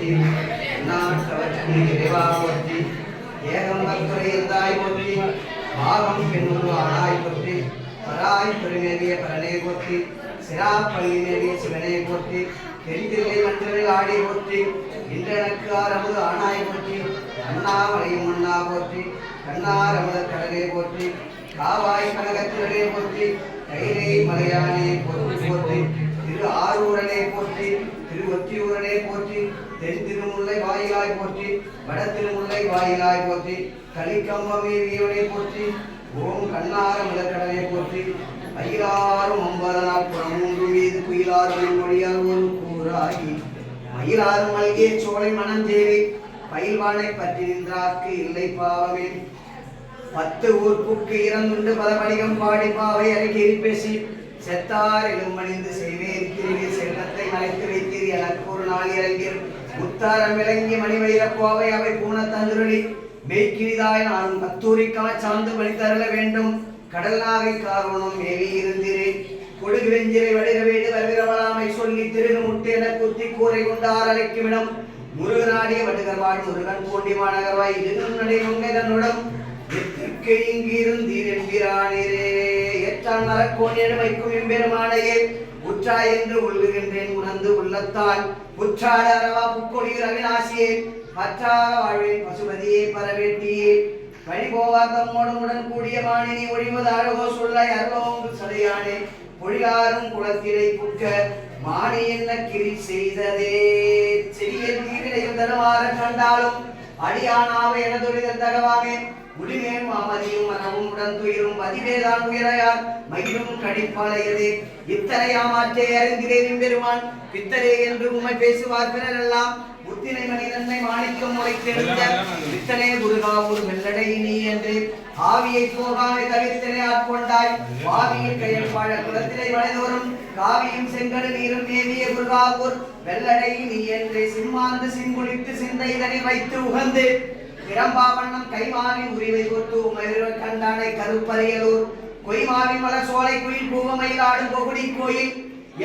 போற்றி நாட்டவர்க்கு இறைவா போற்றி ஏகம்பத்துறையந்தாய் போற்றி பாகம் பெண்ணூர் ஆனாய் போற்றி பராய் பெருமேவிய பரனே போற்றி சிராப்பள்ளி மேவிய சிவனே போற்றி தென்தில்லை மன்றலில் ஆடி போற்றி இன்றெனக்கு ஆரமுது ஆனாய் போற்றி அண்ணாமலையும் அண்ணா போற்றி கண்ணாரமுத கடலே போற்றி காவாய் கனகத்திரனே போற்றி கைலை மலையானே போற்றி போற்றி திரு ஆரூரனே போற்றி திரு ஒற்றியூரனே போற்றி தென் திருமுல்லை வாயிலாய் போற்றி வட திருமுல்லை வாயிலாய் போற்றி கலிக்கம்பமே வீவனே போற்றி ஓம் கண்ணார முதற்கடலே போற்றி மயிலாரும் 9 நாள் புறமூன்று மீது குயிலாரும் மொழியார் ஒரு கூறாகி மயிலாரும் மல்கிய சோலை மணஞ்சேரி பயில்வானை பற்றி நின்றார்க்கு இல்லை பாவமே 10 ஊர்ப்புக்கு இறந்துண்டு பல படிகம் பாடி பாவை அருகேறி பேசி செத்தார் எலும் மணிந்து செய்வேன் திருவில் செல்வத்தை மலைத்து வைத்தீர் எனக்கு ஒரு நாள் இறங்கீர் முத்தாரம் விளங்கிய மணிவயிறப்பாவை அவை பூன தந்துருளி மெய்க்கிரிதாய் நானும் கத்தூரிக்கான சார்ந்து வழித்தரல வேண்டும் கடல் நாகை காரணம் மேவி இருந்திரேன் கொடுகு வெஞ்சிரை வடிக வீடு வருகிறவளாமை சொல்லி திருகு முட்டென குத்தி கூரை கொண்டார் அழைக்கும் இடம் முருகனாடிய வடுகர்வாள் முருகன் பூண்டி மாநகர்வாய் இதுவும் நடை நுங்கதனுடன் எத்திற்கு இங்கிருந்தீர் என்கிறானே ஏற்றான் மரக்கோன் எழுமைக்கும் எம்பெருமானையே உற்றா என்று உள்ளுகின்றேன் உணர்ந்து உள்ளத்தால் உற்றாட அரவா புக்கொழிகிற அவிநாசியே பற்றாக வாழ்வேன் பசுபதியே பரவேட்டியே வழிபோவார் தம்மோடுமுடன் கூடிய மாணினி ஒழிவது அழகோ சொல்லை அருளோங்கு சடையானே பொழிலாரும் குளத்திலை புக்க மாணி என்ன கிரி செய்ததே சிறிய தீவினையும் தருமாற கண்டாலும் அடியானாவை எனதொழிதல் தகவாமே முடிமேல் மாமதியும் மனமும் உடன் துயிரும் பதிவேதான் உயரையார் மயிலும் கடிப்பாளையதே இத்தனையாமாற்றே அறிந்திரேன் பெருமான் பித்தரே என்று உண்மை பேசுவார் பிறரெல்லாம் புத்தினை மனிதன்மை மாணிக்கம் முளைத்தெழுந்த வித்தனே குருகாவூர் வெள்ளடை நீ என்று ஆவியை போகாமை தவிர்த்தனை ஆட்கொண்டாய் வாவியில் கையற்பாழ குலத்தினை வளைதோறும் காவியும் செங்கடு நீரும் மேவிய குருகாவூர் வெள்ளடை நீ என்று சிம்மாந்து சிங்குளித்து சிந்தைதனை வைத்து உகந்து பிரம்பாவண்ணம் கைமாவி உரிவை கொத்து உமரிவ கண்டானை கருப்பறையலூர் கொய்மாவி மலர் சோலை குயில் பூவமயிலாடும் கொகுடி கோயில்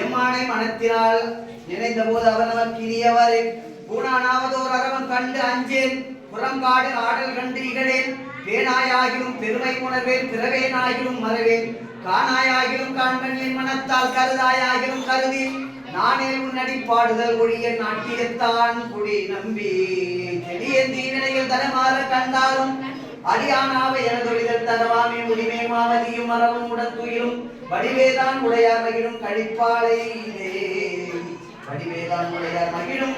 எம்மானை மனத்தினால் நினைந்த போது அவர் நமக்கு இனியவரே பூனானாவதோர் அரவம் கண்டு அஞ்சேன் புறங்காடு ஆடல் கண்டு இகழேன் பேனாயாகிலும் பெருமை உணர்வேன் பிறவேனாகிலும் மறவேன் காணாயாகிலும் காண்பன் என் மனத்தால் கருதாயாகிலும் கருதி நானே உன்னடி பாடுதல் ஒழிய நாட்டியத்தான் குடி நம்பி செடிய தீவினையில் தனமாற கண்டாலும் அடியானாவை எனதொழிதல் தரவாமே உரிமை மாவதியும் மரமும் உடன் துயிலும் வடிவேதான் உடையார் மகிழும் கழிப்பாளையிலே வடிவேதான் உடையார் மகிழும்